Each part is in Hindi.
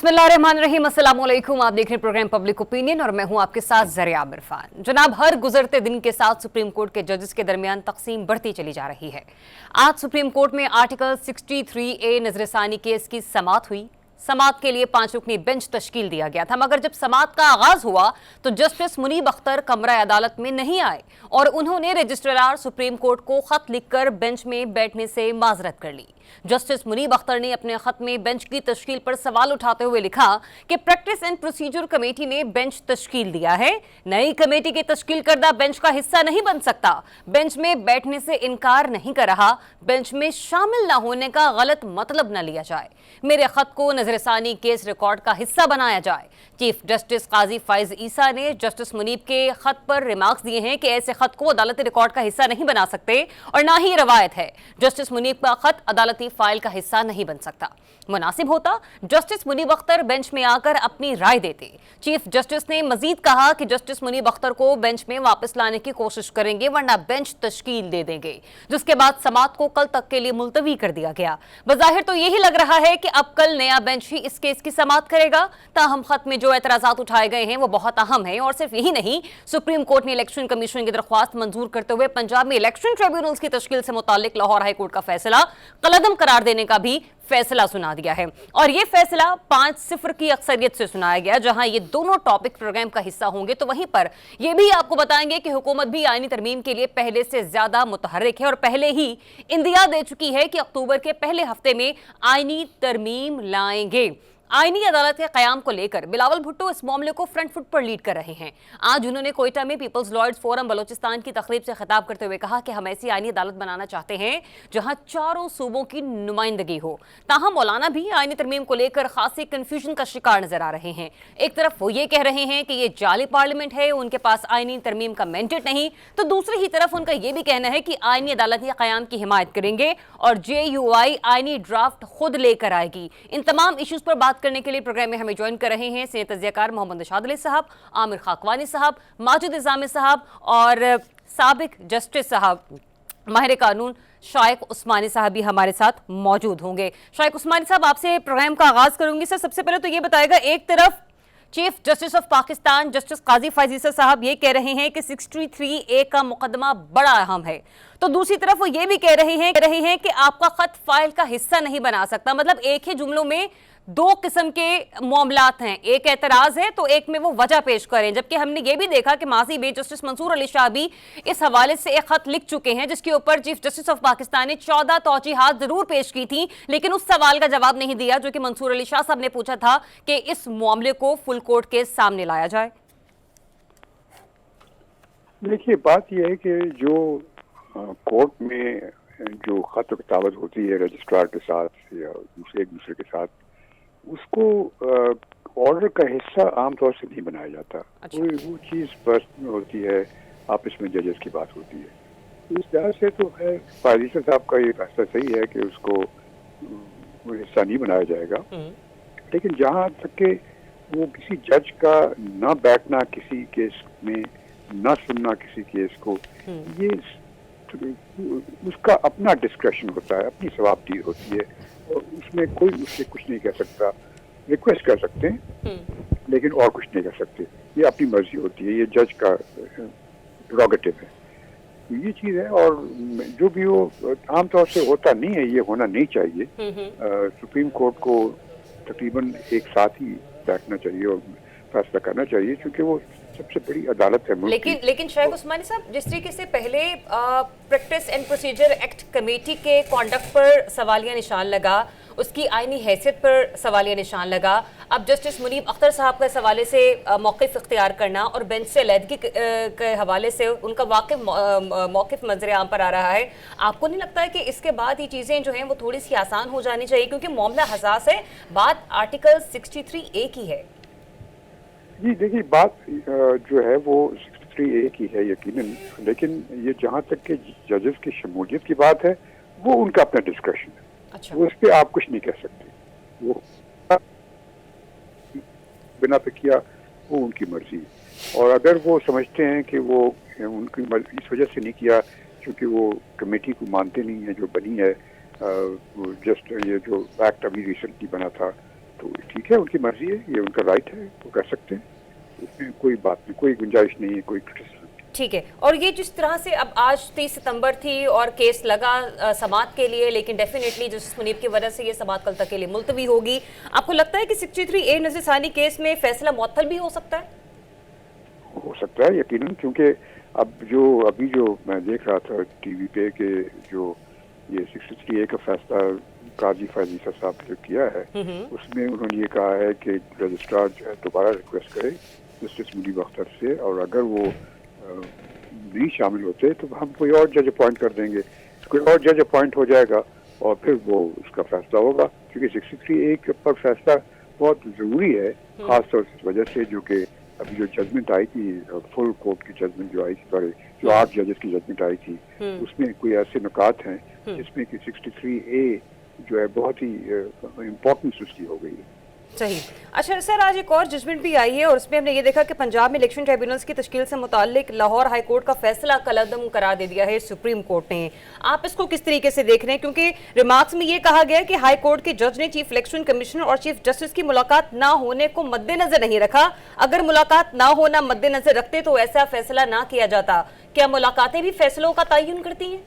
बिस्मिल्लाहिर्रहमानिर्रहीम, अस्सलाम वालेकुम। आप देख रहे हैं प्रोग्राम पब्लिक ओपिनियन और मैं हूं आपके साथ ज़रिया आमिर खान। जनाब, हर गुजरते दिन के साथ सुप्रीम कोर्ट के जजेस के दरमियान तकसीम बढ़ती चली जा रही है। आज सुप्रीम कोर्ट में आर्टिकल 63A नजरसानी केस की समाअत हुई। समाअत के लिए 5 रुकनी बेंच तश्कील दिया गया था, मगर जब समाअत का आगाज हुआ तो जस्टिस मुनीब अख्तर कमरा अदालत में नहीं आए और उन्होंने रजिस्ट्रार सुप्रीम कोर्ट को खत लिखकर बेंच में बैठने से माजरत कर ली। जस्टिस मुनीब अख्तर ने अपने खत में बेंच की तश्कील पर सवाल उठाते हुए लिखा कि प्रैक्टिस एंड प्रोसीजर कमेटी ने बेंच तश्कील दिया है, नई कमेटी के तश्कील करदा बेंच का हिस्सा नहीं बन सकता। बेंच में बैठने से इनकार नहीं कर रहा, बेंच में शामिल न होने का गलत मतलब न लिया जाए। मेरे खत को नजरसानी केस रिकॉर्ड का हिस्सा बनाया जाए। चीफ जस्टिस काजी फाइज ईसा ने जस्टिस मुनीब के खत पर रिमार्क्स दिए हैं कि ऐसे खत को अदालती रिकॉर्ड का हिस्सा नहीं बना सकते और ना ही रवायत है। जस्टिस मुनीब का खत अदालती फाइल का हिस्सा नहीं बन सकता। मुनासिब होता जस्टिस मुनीब अख्तर बेंच में आकर अपनी राय देते। चीफ जस्टिस ने मजीद कहा कि जस्टिस मुनीब अख्तर को बेंच में वापस लाने की कोशिश करेंगे वरना बेंच तश्कील दे देंगे, जिसके बाद समाअत को कल तक के लिए मुलतवी कर दिया गया। बज़ाहिर तो यही लग रहा है कि अब कल नया बेंच ही इस केस की समाअत करेगा। ताहम खत में जो एतराजात उठाए गए हैं वो बहुत अहम है और सिर्फ यही नहीं, सुप्रीम कोर्ट ने इलेक्शन कमीशन की दरख्वास्त मंजूर करते हुए पंजाब में इलेक्शन ट्रिब्यूनल्स की तश्कील से मुताल्लिक लाहौर हाई कोर्ट का फैसला कलअदम करार देने का भी फैसला सुना दिया है और यह फैसला 5-0 की अक्सरियत से सुनाया गया। जहां ये दोनों टॉपिक प्रोग्राम का हिस्सा होंगे तो वहीं पर यह भी आपको बताएंगे कि हुकूमत भी आईनी तरमीम के लिए पहले से ज्यादा मुतहर्रिक है और पहले ही इंदिया दे चुकी है कि अक्टूबर के पहले हफ्ते में आईनी तरमीम लाएंगे। आईनी अदालत के कयाम को लेकर बिलावल भुट्टो इस मामले को फ्रंट फुट पर लीड कर रहे हैं। आज उन्होंने कोयटा में पीपल्स लॉयर्स फोरम बलोचिस्तान की तकरीब से खिताब करते हुए कहा कि हम ऐसी आईनी अदालत बनाना चाहते हैं जहां चारों सूबों की नुमाइंदगी हो। ताहम मौलाना भी आईनी तरमीम को लेकर खासी कंफ्यूजन का शिकार नजर आ रहे हैं। एक तरफ वो ये कह रहे हैं कि ये जाली पार्लियामेंट है, उनके पास आईनी तरमीम का मैंडेट नहीं, तो दूसरी ही तरफ उनका यह भी कहना है कि आईनी अदालत के कयाम की हिमायत करेंगे और JUI आईनी ड्राफ्ट खुद लेकर आएगी। इन तमाम इश्यूज पर बात करने के लिए प्रोग्राम में हमें ज्वाइन कर रहे हैं सीनियर तज्जियाकार मोहम्मद निशाद अली साहब, आमिर खाकवानी साहब, माजिद इज़ामी साहब और साबिक जस्टिस साहब माहिर कानून शाइक उस्मानी साहब भी हमारे साथ मौजूद होंगे। शाइक उस्मानी साहब, आपसे प्रोग्राम का आगाज करूंगी। सर, सबसे पहले तो ये बताएगा, एक तरफ chief justice of Pakistan justice Qazi Faez Isa साहब ये कह रहे हैं कि 63A का मुकदमा बड़ा अहम है, तो दूसरी तरफ वो ये भी कह रहे हैं कि आपका खत फाइल का हिस्सा नहीं बना सकता। मतलब एक ही जुमलों में दो किस्म के मामलात हैं, एक एतराज है तो एक में वो वजह पेश करें। जबकि हमने ये भी देखा कि माजी में जस्टिस मंसूर अली शाह भी इस हवाले से एक खत लिख चुके हैं जिसके ऊपर चीफ जस्टिस ऑफ पाकिस्तान ने 14 तौजीहात जरूर पेश की थी, लेकिन उस सवाल का जवाब नहीं दिया जो कि मंसूर अली शाह साहब ने पूछा था कि इस मामले को फुल कोर्ट के सामने लाया जाए। देखिए, बात यह है कि जो कोर्ट में जो खत किताबत होती है रजिस्ट्रार के साथ या एक दूसरे के साथ, उसको ऑर्डर का हिस्सा आमतौर से नहीं बनाया जाता। अच्छा। वो चीज़ पर्सनल होती है, आपस में जजेस की बात होती है। तो इस लिहाज से तो है फाइज साहब का ये फैसला सही है कि उसको वो हिस्सा नहीं बनाया जाएगा। लेकिन जहाँ तक के वो किसी जज का न बैठना किसी केस में, न सुनना किसी केस को, ये उसका अपना डिस्क्रेशन होता है, अपनी सवाबदी होती है और उसमें कोई उससे कुछ नहीं कह सकता। रिक्वेस्ट कर सकते हैं लेकिन और कुछ नहीं कर सकते, ये अपनी मर्जी होती है, ये जज का प्रेरोगेटिव है। तो ये चीज़ है और जो भी वो आमतौर से होता नहीं है, ये होना नहीं चाहिए। सुप्रीम कोर्ट को तकरीबन एक साथ ही बैठना चाहिए और फैसला करना चाहिए क्योंकि वो सबसे बड़ी अदालत है। लेकिन शाइक उस्मानी साहब, जिस तरीके से पहले practice and procedure act committee के कॉन्डक्ट पर सवालिया निशान लगा, उसकी आईनी हैसियत पर सवालिया निशान लगा, अब जस्टिस मुनीब अख्तर साहब के हवाले से मौक़िफ़ इख्तियार करना और बेंच से अलहदगी के हवाले से उनका मौक़िफ़ मंजर आम पर आ रहा है, आपको नहीं लगता है कि इसके बाद ये चीज़ें जो हैं वो थोड़ी सी आसान हो जानी चाहिए क्योंकि मामला हसास है, बात आर्टिकल 63A की है? जी देखिए, बात जो है वो 63A की है यकीनन, लेकिन ये जहाँ तक के जजेस की शमूलियत की बात है वो उनका अपना डिस्कशन है। अच्छा। वो इस पर आप कुछ नहीं कह सकते, वो बिना पे किया वो उनकी मर्जी है। और अगर वो समझते हैं कि वो उनकी मर्जी इस वजह से नहीं किया क्योंकि वो कमेटी को मानते नहीं है जो बनी है, जस्ट ये जो एक्ट अभी रिसेंटली बना था तो ठीक है, उनकी मर्जी है, ये उनका राइट है, वो कर सकते हैं, इसमें कोई बात नहीं, कोई गुंजाइश नहीं है, कोई क्रिटिसिज्म। ठीक है। और ये जिस तरह से अब आज 30 सितंबर थी और केस लगा समाअत के लिए, लेकिन डेफिनेटली जस्टिस मुनीब की वजह से ये समाअत कल तक के लिए मुलतवी होगी। आपको लगता है कि 63A नज़रसानी केस में फैसला मुअत्तल भी हो सकता है? हो सकता है यकीनन, क्योंकि अभी जो मैं देख रहा था टीवी पे कि जो ये 63A का फैसला काजी फैज ईसा साहब ने जो किया है, उसमें उन्होंने ये कहा है कि रजिस्ट्रार जो है दोबारा रिक्वेस्ट करे जस्टिस मुनीब अख्तर से, और अगर वो नहीं शामिल होते तो हम कोई और जज अपॉइंट कर देंगे, कोई और जज अपॉइंट हो जाएगा और फिर वो उसका फैसला होगा, क्योंकि 63A के ऊपर फैसला बहुत ज़रूरी है, खासतौर से इस वजह से जो कि अभी जो जजमेंट आई थी, फुल कोर्ट की जजमेंट जो आई थी, सॉरी जो 8 जजेस की जजमेंट आई थी, उसमें कोई ऐसे नुकात हैं जिसमें कि 63A जो है बहुत ही इम्पोर्टेंस उसकी हो गई है। सही। अच्छा सर, आज एक और जजमेंट भी आई है और उसमें हमने ये देखा कि पंजाब में इलेक्शन ट्राइब्यूनल्स की तश्कील से मुताल्लिक लाहौर हाई कोर्ट का फैसला कलअदम करार दे दिया है सुप्रीम कोर्ट ने। आप इसको किस तरीके से देख रहे हैं? क्योंकि रिमार्क्स में ये कहा गया कि हाई कोर्ट के जज ने चीफ इलेक्शन कमिश्नर और चीफ जस्टिस की मुलाकात ना होने को मद्देनजर नहीं रखा। अगर मुलाकात ना होना मद्देनजर रखते तो ऐसा फैसला ना किया जाता। क्या मुलाकातें भी फैसलों का तयन करती हैं?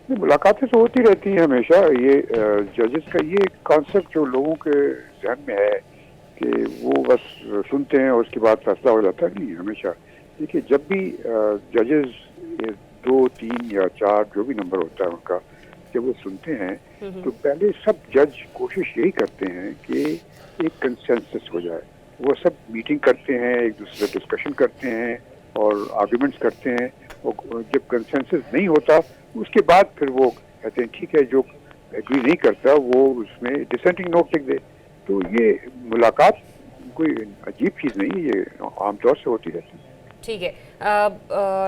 मुलाकातें तो होती रहती हैं हमेशा। ये जजेस का ये कॉन्सेप्ट जो लोगों के जहन में है कि वो बस सुनते हैं और उसके बाद फैसला हो जाता है, नहीं, हमेशा देखिए जब भी जजेस 2, 3 या 4 जो भी नंबर होता है उनका, जब वो सुनते हैं तो पहले सब जज कोशिश यही करते हैं कि एक कंसेंसस हो जाए। वो सब मीटिंग करते हैं, एक दूसरे से डिस्कशन करते हैं और आर्ग्यूमेंट्स करते हैं, और जब कंसेंसस नहीं होता उसके बाद फिर वो कहते हैं ठीक है, जो एग्री नहीं करता वो उसमें डिसेंटिंग नोट लिख दे। तो ये मुलाकात कोई अजीब चीज़ नहीं है, ये आमतौर से होती रहती है। ठीक है।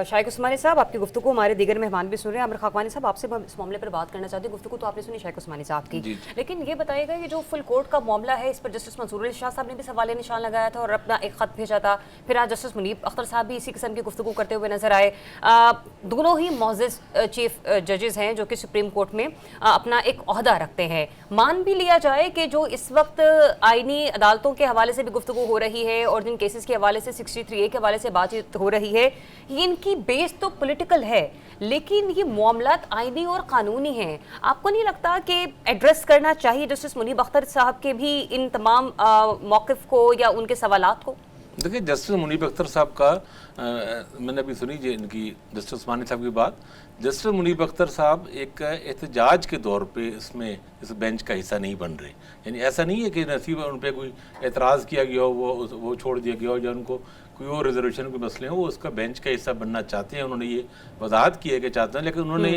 शाइक उस्मानी साहब, आपकी गुफ्तगू हमारे दीगर मेहमान भी सुन रहे हैं। आमिर खाकवानी साहब, आपसे इस मामले पर बात करना चाहते हैं। गुफ्तगू तो आपने सुनी शाइक उस्मानी साहब की, लेकिन ये बताइएगा कि जो फुल कोर्ट का मामला है, इस पर जस्टिस मंसूर अली शाह साहब ने भी सवाल निशान लगाया था और अपना एक खत भेजा था। फिर आज जस्टिस मुनीब अख्तर साहब भी इसी किस्म की गुफ्तगू करते हुए नजर आए। दोनों ही मोअज़्ज़ज़ चीफ जजेस हैं जो कि सुप्रीम कोर्ट में अपना एक ओहदा रखते हैं। मान भी लिया जाए कि जो इस वक्त आईनी अदालतों के हवाले से भी गुफ्तगू हो रही है और जिन केसेस के हवाले से 63A के हवाले से बातचीत हो रही है, इनकी बेस तो पॉलिटिकल है, लेकिन ये मामलात आईनी और कानूनी हैं। आपको नहीं लगता कि एड्रेस करना चाहिए जस्टिस मुनीब अख्तर साहब के भी इन तमाम मौक़िफ़ को या उनके सवालात को? देखिए, जस्टिस मुनीब अख्तर साहब का मैंने अभी सुनी जी इनकी जस्टिस उस्मानी साहब की बात। जस्टिस मुनीब अख्तर साहब एक एहतजाज के तौर पे इसमें इस बेंच का हिस्सा नहीं बन रहे। यानी ऐसा नहीं है कि नसीब उन पर कोई एतराज़ किया गया हो, वो छोड़ दिया गया हो, या उनको कोई और रिजर्वेशन के मसले हो, वो उसका बेंच का हिस्सा बनना चाहते हैं। उन्होंने ये वजाहत की है कि चाहते हैं, लेकिन उन्होंने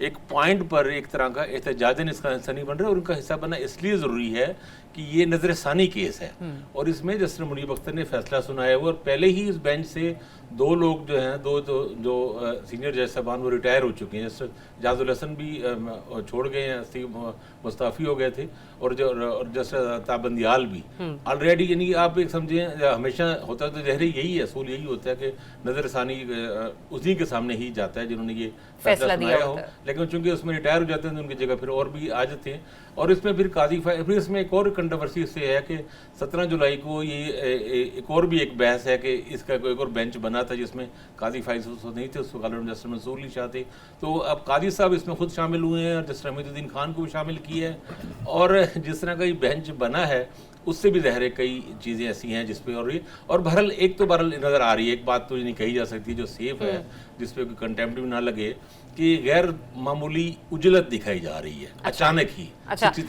एक पॉइंट पर एक तरह का एहतजाजन इसका हिस्सा नहीं बन रहे, और उनका हिस्सा बनना इसलिए ज़रूरी है कि ये नज़रसानी केस है और इसमें जस्टिस मुनीब अख्तर ने फैसला सुनाया हुआ, और पहले ही इस बेंच से 2 लोग जो हैं, जो सीनियर जज साहबान वो रिटायर हो चुके हैं। जस्टिस जाजुल हसन भी छोड़ गए हैं, मुस्ताफ़ी हो गए थे, और जस्टिस ताबंदियाल भी ऑलरेडी। यानी आप एक समझें, हमेशा होता तो जहरे यही है, असूल यही होता है कि नज़रसानी उसी के सामने ही जाता है जिन्होंने ये फैसला सुनाया हो, लेकिन चूंकि उसमें रिटायर हो जाते हैं तो उनकी जगह फिर और भी आ जाते हैं। और इसमें फिर फिर इसमें एक और कंट्रोवर्सी इससे है कि 17 जुलाई को ये एक और भी एक बहस है कि इसका कोई एक और बेंच बना था जिसमें काजी फाइज नहीं थे, उसको जस्टिस मंसूर अली शाह थे। तो अब काजी साहब इसमें खुद शामिल हुए हैं और जस्टिस हमीदुद्दीन खान को भी शामिल किया है, और जिस तरह का ये बेंच बना है उससे भी ज़ाहिर है कई चीज़ें ऐसी हैं जिस पे, और बहरहाल एक तो बहरहाल नज़र आ रही है, एक बात तो ये नहीं कही जा सकती जो सेफ है, जिस पे कोई कंटेम्प्ट भी ना लगे, कि गैर मामूली उजलत दिखाई जा रही है अचानक ही।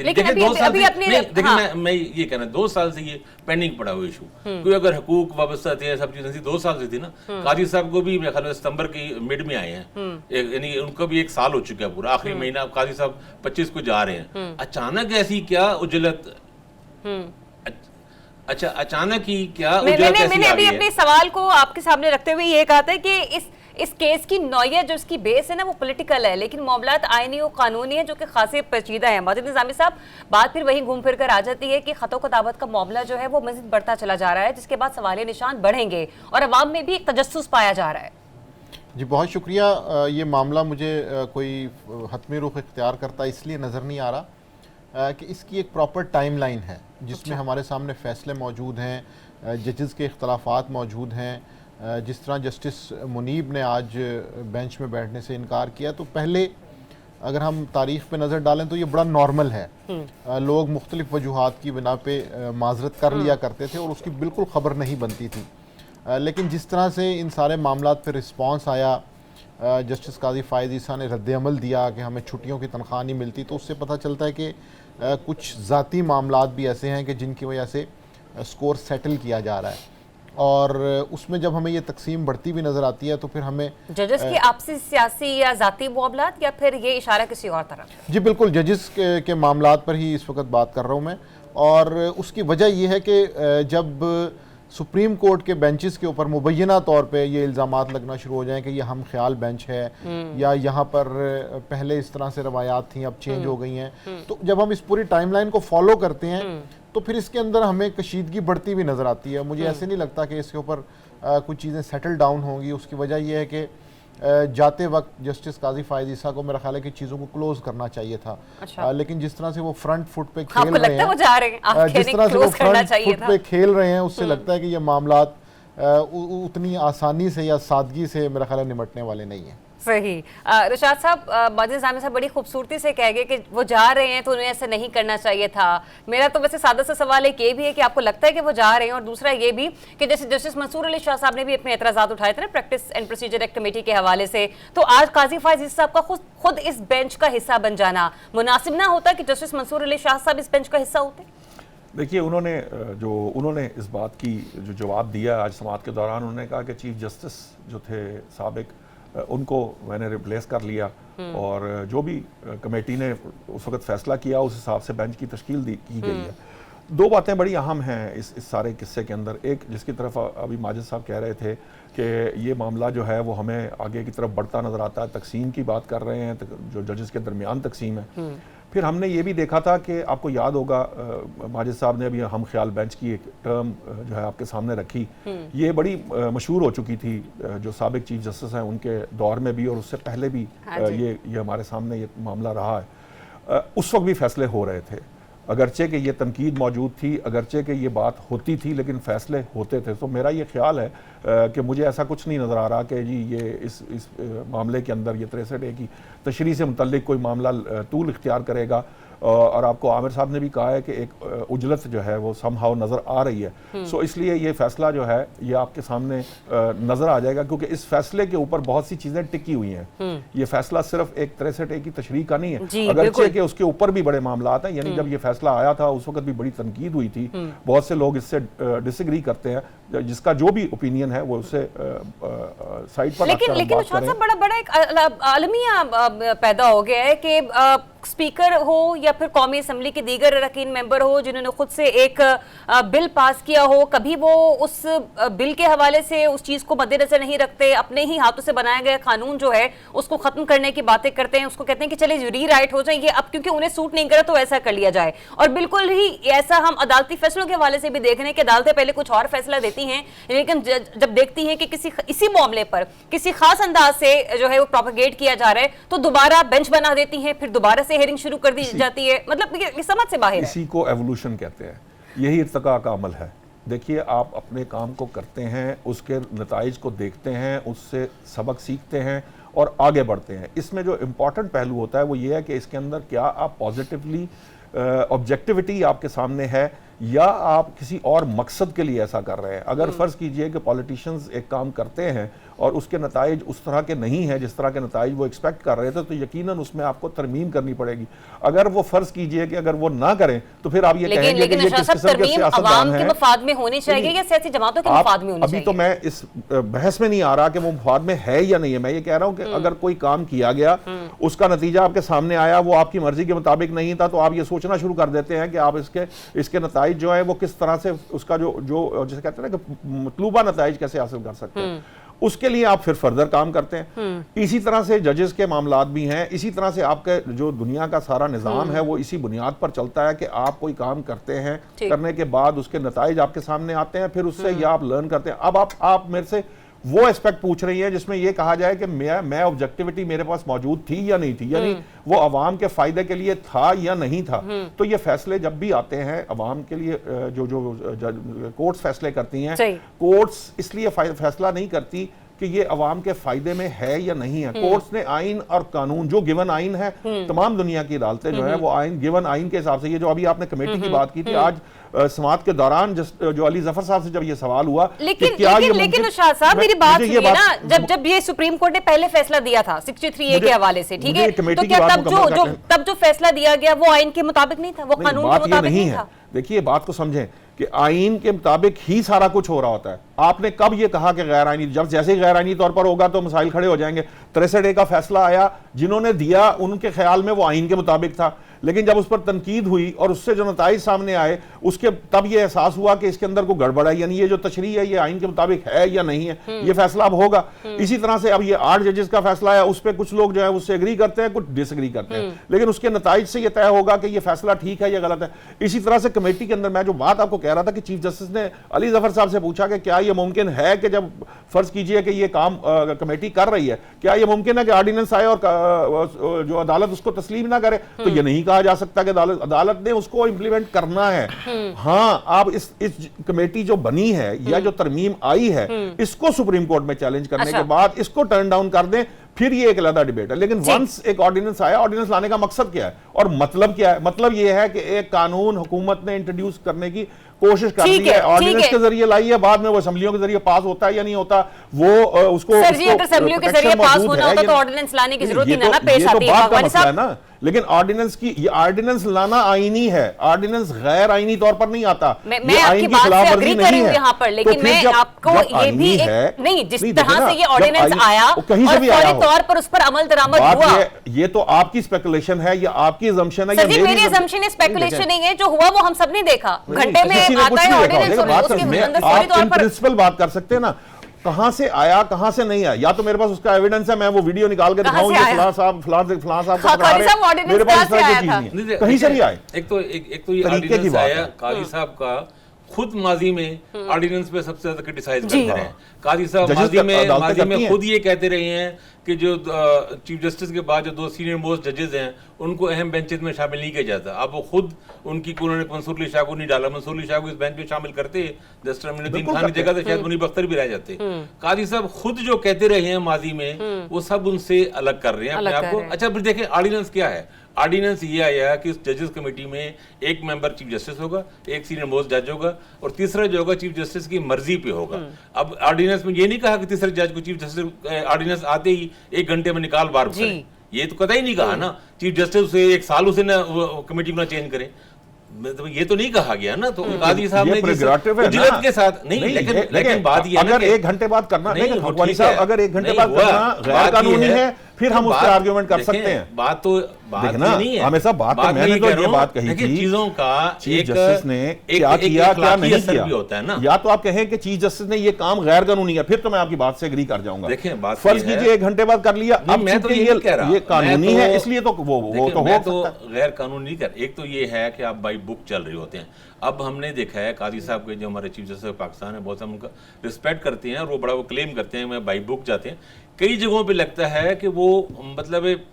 लेकिन अभी 2 साल से देखिए मैं ये कहना 2 साल से ये पेंडिंग पड़ा हुआ इशू, कोई अगर हुकूक वाबस्ता थे, सब चीजें 2 साल से थी ना। काजी साहब को भी मेरे ख्याल में सितंबर की मिड में आए हैं, यानी उनको भी 1 साल हो चुका है पूरा, आखिरी महीना काजी साहब 25 को जा रहे हैं। अचानक ऐसी क्या उजलत, अच्छा अचानक ही क्या मैंने अभी अपने सवाल को आपके सामने रखते हुए ये कहा था कि इस केस की नौयत जो इसकी बेस है ना वो पॉलिटिकल है, लेकिन मामलात आईनी और कानूनी है जो कि खासे पेचीदा है। माजिद निज़ामी साहब, बात फिर वही घूम फिर कर आ जाती है कि खतों कताबत का मामला जो है वो मज़ीद बढ़ता चला जा रहा है, जिसके बाद सवाल निशान बढ़ेंगे और अवाम में भी एक तजस्सुस पाया जा रहा है। जी बहुत शुक्रिया। ये मामला मुझे कोई हतमी रुख इख्तियार करता इसलिए नज़र नहीं आ रहा कि इसकी एक प्रॉपर टाइमलाइन है जिसमें हमारे सामने फ़ैसले मौजूद हैं, जजेस के इख्तलाफात मौजूद हैं। जिस तरह जस्टिस मुनीब ने आज बेंच में बैठने से इनकार किया, तो पहले अगर हम तारीख़ पे नज़र डालें तो ये बड़ा नॉर्मल है। लोग मुख्तलिफ़ वजूहात की बिना पे माजरत कर लिया करते थे और उसकी बिल्कुल ख़बर नहीं बनती थी। लेकिन जिस तरह से इन सारे मामलात पे रिस्पॉन्स आया, जस्टिस काजी फ़ाइज़ ईसा ने रद्द-ए-अमल दिया कि हमें छुट्टियों की तनख्वाह नहीं मिलती, तो उससे पता चलता है कि कुछ ज़ाती मामलात भी ऐसे हैं कि जिनकी वजह से स्कोर सेटल किया जा रहा है। और उसमें जब हमें ये तकसीम बढ़ती भी नज़र आती है तो फिर हमें जजेस की आपसी सियासी या जाती मामलात, या फिर ये इशारा किसी और तरफ? जी बिल्कुल, जजेस के मामलात पर ही इस वक्त बात कर रहा हूँ मैं। और उसकी वजह ये है कि जब सुप्रीम कोर्ट के बेंचेस के ऊपर मुबैना तौर पे ये इल्ज़ामात लगना शुरू हो जाएं कि ये हम ख्याल बेंच है या यहाँ पर पहले इस तरह से रवायात थी अब चेंज हो गई हैं, तो जब हम इस पूरी टाइमलाइन को फॉलो करते हैं तो फिर इसके अंदर हमें कशीदगी बढ़ती भी नज़र आती है। मुझे ऐसे नहीं लगता कि इसके ऊपर कुछ चीज़ें सेटल डाउन होंगी। उसकी वजह यह है कि जाते वक्त जस्टिस काजी फ़ाइज़ ईसा को मेरा ख्याल है कि चीज़ों को क्लोज करना चाहिए था। अच्छा। लेकिन जिस तरह से वो फ्रंट फुट पे खेल आपको रहे लगता है वो हैं, जा रहे हैं, आप जिस तरह से वो क्लोज करना फ्रंट चाहिए फुट था? पे खेल रहे हैं, उससे लगता है कि ये मामलात उतनी आसानी से या सादगी से मेरा ख्याल है निमटने वाले नहीं हैं। सही। रुशाद साहब, माजिद जामी साहब बड़ी खूबसूरती से कह गए कि वो जा रहे हैं तो उन्हें ऐसा नहीं करना चाहिए था। मेरा तो वैसे सादा सा सवाल एक ये भी है कि आपको लगता है कि वो जा रहे हैं, और दूसरा ये भी कि जैसे जस्टिस मंसूर अली शाह साहब ने भी अपने एतराज़ात उठाए थे ना practice and procedure act committee के हवाले से, तो आज काजी फ़ाइज़ ईसा साहब का खुद इस बेंच का हिस्सा बन जाना मुनासिब ना होता कि जस्टिस मंसूर अली शाह साहब इस बेंच का हिस्सा होते? देखिए, उन्होंने इस बात की जो जवाब दिया आज समाअत के दौरान, उन्होंने कहा कि चीफ जस्टिस जो थे साबिक, उनको मैंने रिप्लेस कर लिया और जो भी कमेटी ने उस वक्त फैसला किया उस हिसाब से बेंच की तश्कील की गई है। दो बातें बड़ी अहम हैं इस सारे किस्से के अंदर। एक, जिसकी तरफ अभी माजिद साहब कह रहे थे कि ये मामला जो है वो हमें आगे की तरफ बढ़ता नज़र आता है, तकसीम की बात कर रहे हैं, जो जजेस के दरमियान तकसीम है। फिर हमने ये भी देखा था कि आपको याद होगा माजिद साहब ने अभी हम ख्याल बेंच की एक टर्म जो है आपके सामने रखी, ये बड़ी मशहूर हो चुकी थी जो साबिक चीफ जस्टिस हैं उनके दौर में भी और उससे पहले भी ये हमारे सामने ये मामला रहा है। उस वक्त भी फैसले हो रहे थे, अगरचे कि ये तनकीद मौजूद थी, अगरचे कि ये बात होती थी, लेकिन फ़ैसले होते थे। तो मेरा ये ख्याल है कि मुझे ऐसा कुछ नहीं नज़र आ रहा कि जी ये इस मामले के अंदर ये 63A की तशरीह से मुतल्लिक कोई मामला तूल इख्तियार करेगा। और आपको आमिर साहब ने भी कहा है कि एक उजलत जो है वो समहाउ नज़र आ रही है। सो इसलिए ये फैसला जो है ये आपके सामने नज़र आ जाएगा, क्योंकि इस फैसले के ऊपर बहुत सी चीज़ें टिकी हुई हैं। ये फैसला सिर्फ एक 63A की तशरीह का नहीं है, अगरचे कि उसके ऊपर भी बड़े मामला हैं। यानी जब ये फैसला आया था उस वक्त भी बड़ी तनकीद हुई थी, बहुत से लोग इससे डिसएग्री करते हैं, जिसका जो भी ओपिनियन है वो उससे साइड पर लेकिन बड़ा एक आलमिया पैदा हो गया है कि स्पीकर हो या फिर कौमी असम्बली के दीगर अरकान मेंबर हो जिन्होंने खुद से एक बिल पास किया हो, कभी वो उस बिल के हवाले से उस चीज़ को मद्देनजर नहीं रखते, अपने ही हाथों से बनाया गया कानून जो है उसको ख़त्म करने की बातें करते हैं, उसको कहते हैं कि चलिए री राइट हो जाएंगे अब क्योंकि उन्हें सूट नहीं करा तो ऐसा कर लिया जाए। और बिल्कुल ही ऐसा हम अदालती फैसलों के हवाले से भी देख रहे हैं कि अदालतें पहले कुछ और फैसला देती हैं, लेकिन जब देखती हैं कि इसी मामले पर किसी खास अंदाज से जो है वो प्रोपेगेट किया जा रहा है तो दोबारा बेंच बना देती हैं, फिर दोबारा हेयरिंग शुरू कर दी जाती है। मतलब ये समझ से बाहर है। इसी को एवोल्यूशन कहते हैं, यही इर्तिका का अमल है। देखिए, आप अपने काम को करते हैं, उसके नताइज को देखते हैं, उससे सबक सीखते हैं और आगे बढ़ते हैं। इसमें जो इम्पॉर्टेंट पहलू होता है वो ये है कि इसके अंदर क्या आप पॉजिटिवली ऑब्जेक्टिविटी आपके सामने है या आप किसी और मकसद के लिए ऐसा कर रहे हैं। अगर फ़र्ज़ कीजिए कि पॉलिटिशियंस एक काम करते हैं और उसके नताइज उस तरह के नहीं हैं जिस तरह के नताइज वो एक्सपेक्ट कर रहे थे, तो यकीनन उसमें आपको तरमीम करनी पड़ेगी। अगर वो फ़र्ज़ कीजिए कि अगर वो ना करें तो फिर आप ये कहेंगे कि ये किस किस्म के सियासतदान हैं। मफाद में होनी चाहिए या सियासी जमातों के मफाद में होनी चाहिए? अभी तो मैं इस बहस में नहीं आ रहा कि वो मफाद में है या नहीं है। मैं ये कह रहा हूँ कि अगर कोई काम किया गया, उसका नतीजा आपके सामने आया, वो आपकी मर्जी के मुताबिक नहीं था, तो आप ये सोचना शुरू कर देते हैं कि आप इसके नताइज जो है वो किस तरह से उसका जो जैसे कहते हैं ना कि मतलूबा नताइज कैसे हासिल कर सकते हैं, उसके लिए आप फिर फर्दर काम करते हैं। इसी तरह से जजेस के मामलात भी हैं, इसी तरह से आपके जो दुनिया का सारा निज़ाम है वो इसी बुनियाद पर चलता है कि आप कोई काम करते हैं, करने के बाद उसके नताइज आपके सामने आते हैं, फिर उससे या आप लर्न करते हैं। अब आप मेरे से वो एस्पेक्ट पूछ रही है जिसमें ये कहा जाए कि मैं ऑब्जेक्टिविटी मेरे पास मौजूद थी या नहीं थी, यानी वो अवाम के फायदे के लिए था या नहीं था। तो ये फैसले जब भी आते हैं अवाम के लिए, जो कोर्ट्स फैसले करती हैं, कोर्ट्स इसलिए फैसला नहीं करती कि ये अवाम के फायदे में है या नहीं है। कोर्ट्स ने आइन और कानून, जो गिवन आइन है, तमाम दुनिया की अदालतें जो है वो आइन, गिवन आइन के हिसाब से, ये जो अभी आपने कमेटी की बात की थी, आज समाअत के दौरान जो अली जफर साहब से जब ये सवाल हुआ, लेकिन उस्ताद साहब मेरी बात सुनिए ना, जब ये सुप्रीम कोर्ट ने पहले फैसला दिया था 63A के हवाले से, ठीक है, तो क्या तब जो फैसला दिया गया वो आइन के मुताबिक नहीं था, वो कानून के मुताबिक नहीं था? देखिए बात को समझें कि आइन के मुताबिक ही सारा कुछ हो रहा होता है। आपने कब ये कहा कि गैर आइनी, जब जैसे ही गैर आइनी तौर पर होगा तो मसाइल खड़े हो जाएंगे। 63A का फैसला आया, जिन्होंने दिया उनके ख्याल में वो आइन के मुताबिक था, लेकिन जब उस पर तनकीद हुई और उससे जो नताइज सामने आए, उसके तब ये एहसास हुआ कि इसके अंदर कोई गड़बड़ है, यानी ये जो तशरीह है ये आइन के मुताबिक है या नहीं है, ये फैसला अब होगा। इसी तरह से अब ये 8 जजेस का फैसला है, उस पर कुछ लोग जो है उससे एग्री करते हैं, कुछ डिसएग्री करते हैं, लेकिन उसके नताइज से ये तय होगा कि ये फैसला ठीक है या गलत है। इसी तरह से कमेटी के अंदर मैं जो बात आपको कह रहा था कि चीफ जस्टिस ने अली जफर साहब से पूछा कि क्या ये मुमकिन है कि जब फर्ज कीजिए कि ये काम कमेटी कर रही है, क्या ये मुमकिन है कि ऑर्डिनेंस आए और जो अदालत उसको तस्लीम ना करे? तो ये नहीं कहा जा सकता कि अदालत ने उसको इंप्लीमेंट करना है। हाँ, आप इस कमेटी जो बनी है या जो तरमीम आई है, इसको सुप्रीम कोर्ट में चैलेंज करने के बाद इसको टर्न डाउन कर दें, फिर ये एक अलग डिबेट है। लेकिन वंस एक ऑर्डिनेंस आया, ऑर्डिनेंस लाने का मकसद क्या है और मतलब क्या है? मतलब ये है कि एक कानून हुकूमत ने इंट्रोड्यूस करने की कोशिश कर रही है, ऑर्डिनेंस के जरिए लाई है, बाद में वो असेंबलियों के जरिए पास होता है या नहीं होता, वो उसको सर जी अगर असेंबलियों के जरिए पास होना होता तो ऑर्डिनेंस लाने की जरूरत ही ना पेश आती है। लेकिन ऑर्डिनेंस की, ये ऑर्डिनेंस लाना आईनी है, ऑर्डिनेंस गैर आईनी तौर पर नहीं आता। मैं आपकी बात से एग्री कर रही हूं यहाँ पर, लेकिन मैं आपको ये भी नहीं, जिस तरह से ये ऑर्डिनेंस आया और फौरी तौर पर उस पर अमल दरामद हुआ, ये तो आपकी स्पेकुलेशन है या आपकी असम्पशन है? सर जी मेरी असम्पशन स्पेकुलेशन नहीं है, जो हुआ वो हम सब ने देखा, घंटे में आता है ऑर्डिनेंस और उसके अंदर फौरी तौर पर प्रिंसिपल बात कर सकते हैं ना, कहां से आया कहां से नहीं आया। या तो मेरे पास उसका एविडेंस है, मैं वो वीडियो निकाल के दिखाऊं, ये फलां साहब को करा रहे हैं, मेरे पास इस तरह की चीज नहीं है, कहीं से भी आए। एक तो ये ऑर्डिनेंस आया, काजी साहब का खुद माजी में ऑर्डिनेंस पे सबसे ज्यादा क्रिटिसाइज करते रहे हैं। काजी साहब माजी में खुद ये कहते रहे हैं कि जो चीफ जस्टिस के बाद जो 2 सीनियर मोस्ट जजेस हैं उनको अहम बेंचेस में शामिल नहीं किया जाता। अब वो खुद उनकी उन्होंने मंसूर अली शाह को नहीं डाला, मंसूर अली शाह को इस बेंच में शामिल करते जस्टिस अमीनुद्दीन खान की जगह से शायद मुनीब अख्तर भी रह जाते। काजी साहब खुद जो कहते रहे हैं माजी में वो सब उनसे अलग कर रहे हैं अपने आप को। अच्छा फिर देखें ऑर्डिनेंस क्या है। ऑर्डिनेंस ये आया कि इस जजेस कमेटी में एक मेंबर चीफ जस्टिस होगा, एक सीनियर मोस्ट जज होगा और तीसरा जो होगा चीफ जस्टिस की मर्जी पे होगा। अब ऑर्डिनेंस में ये नहीं कहा कि तीसरे जज को चीफ जस्टिस ऑर्डिनेंस आते ही 1 घंटे में निकाल बार करें, ये तो कतई नहीं कहा ना। चीफ जस्टिस से 1 साल उसे ना कमेटी में चेंज करें, तो ये तो नहीं कहा गया ना। तो काजी साहब ने उजलत के साथ नहीं, लेकिन बात ये अगर 1 घंटे बाद करना नहीं, हकवानी साहब अगर 1 घंटे बाद करना गैर कानूनी है फिर हम उस पर आर्गुमेंट कर सकते हैं। बात नहीं है, हमेशा बात तो मैंने तो ये बात कही थी, चीजों का चीफ जस्टिस ने क्या किया क्या नहीं किया होता है ना। या तो आप कहें कि चीफ जस्टिस ने ये काम गैर कानूनी है, फिर तो मैं आपकी बात से एग्री कर जाऊंगा। देखिए बात फर्ज कीजिए 1 घंटे बाद कर लिया, अब मैं तो ये कह रहा, ये कानूनी है इसलिए तो वो तो हो सकता है। गैर कानूनी नहीं कर। एक तो ये है कि आप बाई बुक चल रहे होते हैं। अब हमने देखा है काजी साहब के जो हमारे चीफ जस्टिस पाकिस्तान है, बहुत हम उनका रिस्पेक्ट करते हैं और वो बड़ा वो क्लेम करते हैं मैं बाई बुक जाते हैं। कई जगहों पे लगता है कि वो मतलब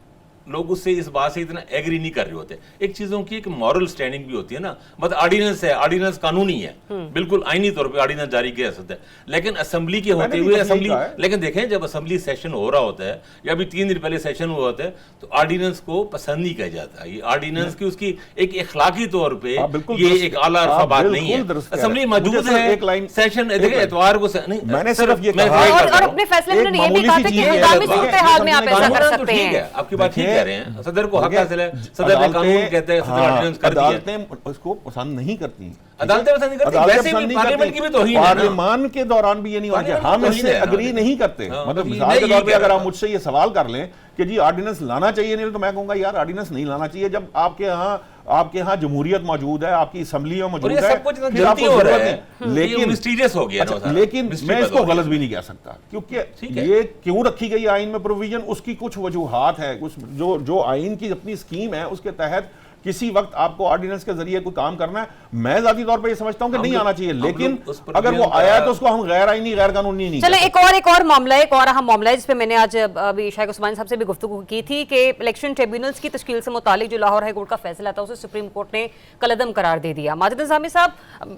लोग उससे इस बात से इतना एग्री नहीं कर रहे होते। एक चीजों की एक मॉरल स्टैंडिंग भी होती है ना, मतलब ऑर्डिनेंस है, ऑर्डिनेंस कानूनी है, बिल्कुल आईनी तौर पे ऑर्डिनेंस जारी किया जा सकता है, लेकिन असेंबली के होते हुए असेंबली, लेकिन देखें जब असेंबली सेशन हो रहा होता है या अभी 3 दिन पहले सेशन हुआ होता है तो ऑर्डिनेंस को पसंद नहीं किया जाता। ये ऑर्डिनेंस की उसकी एक इखलाकी तौर पे ये एक आला अरफा बात नहीं है। असेंबली मौजूद है, सेशन देखिए एतवार को नहीं, मैंने सिर्फ ये और अपने फैसले में ये भी कहा था कि हंगामी सूरत हाल में आप ऐसा कर सकते हैं। आपकी बात ठीक कह रहे हैं, सदर को हक हासिल है, सदर ने कानून कहते हैं, सदर ऑर्डिनेंस कर दिया। अदालतें उसको पसंद नहीं करती, अदालतें पसंद नहीं करती, वैसे भी पार्लियामेंट की भी तौहीन है, पार्लियामान के दौरान भी ये नहीं होना चाहिए। हम इससे एग्री नहीं करते। मतलब मिसाल के तौर पे अगर आप मुझसे ये सवाल कर लें कि जी ऑर्डिनेंस लाना चाहिए नहीं, तो मैं कहूंगा यार ऑर्डिनेंस नहीं लाना चाहिए। जब आपके यहाँ जमहूरियत मौजूद है, आपकी असम्बलियां मौजूद है, फिर आपको जरूरत नहीं। लेकिन मिस्टीरियस हो गया, लेकिन मैं इसको गलत भी नहीं कह सकता, क्योंकि ये क्यों रखी गई आइन में प्रोविजन, उसकी कुछ वजूहात है, कुछ जो आइन की अपनी स्कीम है उसके तहत किसी वक्त आपको ऑर्डिनेंस के जरिए कोई काम करना है, मैं जाती तौर पर ये समझता हूं कि नहीं आना चाहिए, लेकिन अगर वो आया है तो उसको हम गैर आईनी गैर कानूनी नहीं चलो एक और मामला है, एक और अहम मामला है जिसपे मैंने आज अभी शाइख उस्मानी साहब से भी गुफ्तगू की थी कि इलेक्शन ट्रिब्यूनल्स की तश्कील से मुतालिक जो लाहौर हाई कोर्ट का फैसला था उसे सुप्रीम कोर्ट ने कलअदम करार दे दिया। माजिद निज़ामी साहब,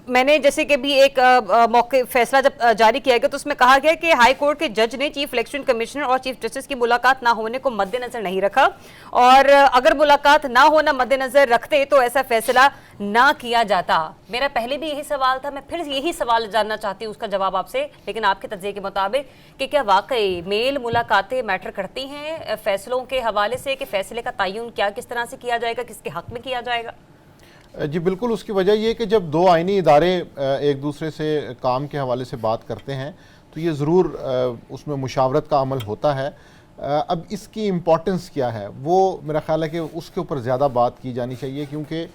मैंने जैसे कि भी एक मौके फैसला जब जारी किया गया तो उसमें कहा गया कि हाई कोर्ट के जज ने चीफ इलेक्शन कमिश्नर और चीफ जस्टिस की मुलाकात ना होने को मद्देनजर नहीं रखा, और अगर मुलाकात ना होना मद्देनजर रखते तो ऐसा फैसला ना किया जाता। मेरा पहले भी यही सवाल था, मैं फिर यही सवाल जानना चाहती हूँ उसका जवाब आपसे, लेकिन आपके तज्ज़िये के मुताबिक कि क्या वाकई मेल मुलाकातें मैटर करती हैं फैसलों के हवाले से, कि फैसले का तयन क्या किस तरह से किया जाएगा, किसके हक में किया जाएगा? जी बिल्कुल, उसकी वजह ये कि जब दो आईनी इदारे एक दूसरे से काम के हवाले से बात करते हैं तो ये ज़रूर उसमें मुशावरत का अमल होता है। अब इसकी इम्पोर्टेंस क्या है वो मेरा ख्याल है कि उसके ऊपर ज़्यादा बात की जानी चाहिए, क्योंकि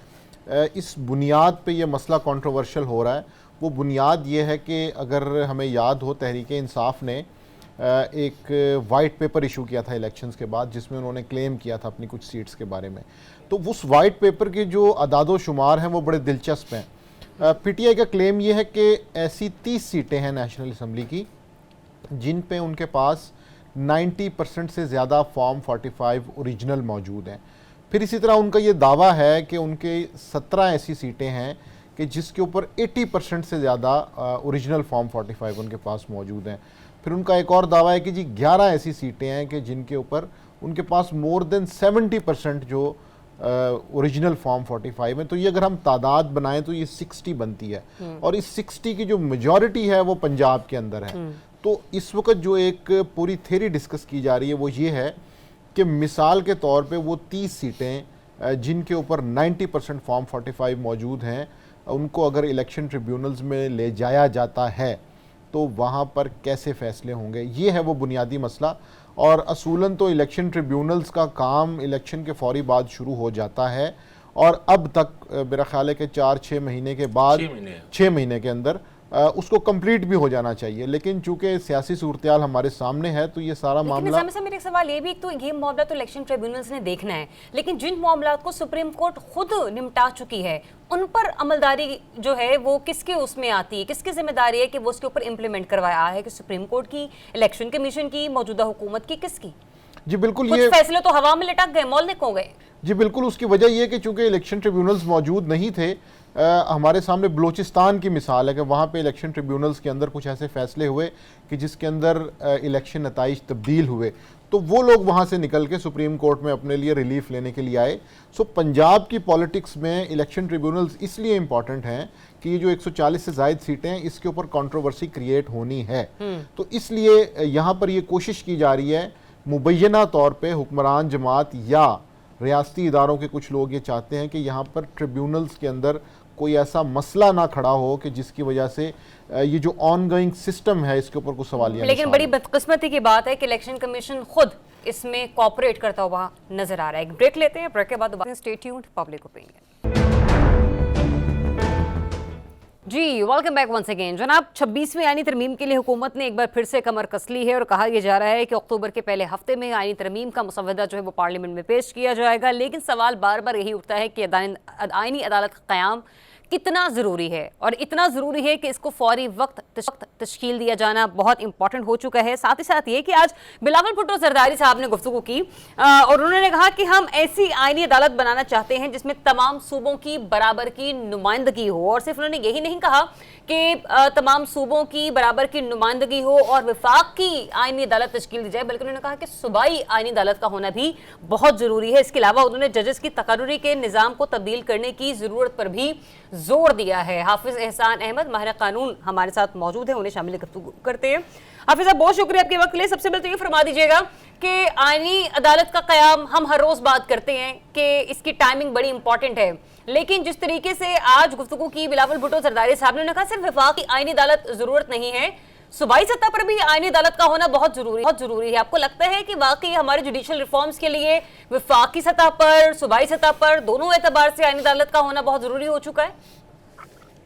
इस बुनियाद पे ये मसला कंट्रोवर्शियल हो रहा है। वो बुनियाद ये है कि अगर हमें याद हो, तहरीक इंसाफ ने एक वाइट पेपर इशू किया था इलेक्शंस के बाद, जिसमें उन्होंने क्लेम किया था अपनी कुछ सीट्स के बारे में। तो उस वाइट पेपर के जो अदादो शुमार हैं वो बड़े दिलचस्प हैं। पीटीआई का क्लेम ये है कि ऐसी 30 सीटें हैं नेशनल असम्बली की जिन पे उनके पास 90% से ज़्यादा फॉर्म 45 ओरिजिनल मौजूद हैं। फिर इसी तरह उनका ये दावा है कि उनके 17 ऐसी सीटें हैं कि जिसके ऊपर 80% से ज़्यादा ओरिजिनल फॉर्म 45 उनके पास मौजूद हैं। फिर उनका एक और दावा है कि जी 11 ऐसी सीटें हैं कि जिनके ऊपर उनके पास मोर देन 70% जो ओरिजिनल फॉर्म 45 है। तो ये अगर हम तादाद बनाएं तो ये 60 बनती है, और इस 60 की जो मेजॉरिटी है वो पंजाब के अंदर है। तो इस वक्त जो एक पूरी थ्योरी डिस्कस की जा रही है वो ये है कि मिसाल के तौर पे वो 30 सीटें जिनके ऊपर 90% फॉर्म 45 मौजूद हैं, उनको अगर इलेक्शन ट्रिब्यूनल्स में ले जाया जाता है तो वहाँ पर कैसे फ़ैसले होंगे, ये है वो बुनियादी मसला। और असूलन तो इलेक्शन ट्रिब्यूनल्स का काम इलेक्शन के फौरी बाद शुरू हो जाता है, और अब तक मेरा ख्याल है कि 4-6 महीने के बाद 6 महीने के अंदर उसको कंप्लीट भी हो जाना चाहिए। लेकिन चूंकि सियासी सूरत-ए-हाल हमारे सामने है तो ये सारा मामला, मेरा एक सवाल ये भी, तो ये मामला तो इलेक्शन ट्रिब्यूनल्स ने देखना है, लेकिन जिन मामलों को सुप्रीम कोर्ट खुद निपटा चुकी है उन पर अमलदारी जो है वो किसके उसमें आती है, किसकी जिम्मेदारी है कि वो उसके ऊपर इम्प्लीमेंट करवाया है, कि सुप्रीम कोर्ट की, इलेक्शन कमीशन की, मौजूदा हुकूमत की, किसकी? जी बिल्कुल, कुछ ये फैसले तो हवा में लटक गए, मौलिक हो गए। जी बिल्कुल, उसकी वजह यह कि चूंकि इलेक्शन ट्रिब्यूनल्स मौजूद नहीं थे, हमारे सामने बलूचिस्तान की मिसाल है कि वहाँ पे इलेक्शन ट्रिब्यूनल्स के अंदर कुछ ऐसे फैसले हुए कि जिसके अंदर इलेक्शन नताइज तब्दील हुए, तो वो लोग वहाँ से निकल के सुप्रीम कोर्ट में अपने लिए रिलीफ लेने के लिए आए। सो पंजाब की पॉलिटिक्स में इलेक्शन ट्रिब्यूनल्स इसलिए इम्पॉर्टेंट हैं कि ये जो 140 से ज़ायद सीटें हैं इसके ऊपर कंट्रोवर्सी क्रिएट होनी है। तो इसलिए यहाँ पर ये कोशिश की जा रही है, मुबैना तौर पर हुक्मरान जमात या रियासती इदारों के कुछ लोग ये चाहते हैं कि यहाँ पर ट्रिब्यूनल्स के अंदर कोई ऐसा मसला ना खड़ा हो कि जिसकी वजह से ये जो ऑनगोइंग सिस्टम है इसके ऊपर कुछ सवाल। लेकिन बड़ी बदकिस्मती की बात है कि इलेक्शन कमीशन खुद इसमें कोऑपरेट करता हुआ नजर आ रहा है। एक ब्रेक लेते हैं, ब्रेक के बाद स्टे ट्यून्ड, पब्लिक ओपिनियन। जी वेलकम बैक वंस अगेन। जनाब, 26वीं आईनी तरमीम के लिए हुकूमत ने एक बार फिर से कमर कस ली है और कहा यह जा रहा है कि अक्टूबर के पहले हफ्ते में आईनी तरमीम का मसवदा जो है वो पार्लियामेंट में पेश किया जाएगा। लेकिन सवाल बार बार यही उठता है कि आईनी अदालत का क़याम कितना ज़रूरी है, और इतना ज़रूरी है कि इसको फौरी वक्त तश्कील दिया जाना बहुत इंपॉर्टेंट हो चुका है। साथ ही साथ ये कि आज बिलावल भुट्टो जरदारी साहब ने गुफ्तगू की और उन्होंने कहा कि हम ऐसी आईनी अदालत बनाना चाहते हैं जिसमें तमाम सूबों की बराबर की नुमाइंदगी हो। और सिर्फ उन्होंने यही नहीं कहा कि तमाम सूबों की बराबर की नुमाइंदगी हो और वफाक की आईनी अदालत तश्कील दी जाए, बल्कि उन्होंने कहा कि सूबाई आईनी अदालत का होना भी बहुत ज़रूरी है। इसके अलावा उन्होंने जजेस की तकर्रुरी के निज़ाम को तब्दील करने की ज़रूरत पर भी जोर दिया है। हाफिज एहसान अहमद माहिर कानून हमारे साथ मौजूद है, उन्हें शामिल करते हैं। हाफिज साहब, बहुत शुक्रिया आपके वक्त के लिए। सबसे पहले तो ये फरमा दीजिएगा कि आईनी अदालत का क़याम हम हर रोज़ बात करते हैं कि इसकी टाइमिंग बड़ी इंपॉर्टेंट है, लेकिन जिस तरीके से आज गुफ्तगू की बिलावल भुट्टो जरदारी साहब ने कहा सिर्फ वफाकी आईनी अदालत ज़रूरत नहीं है, सूबाई सतह पर भी आईनी अदालत का होना बहुत जरूरी है। आपको लगता है कि वाकई हमारे जुडिशल रिफॉर्म्स के लिए वफाकी सतह पर, सूबाई सतह पर, दोनों एतबार से आईनी अदालत का होना बहुत जरूरी हो चुका है?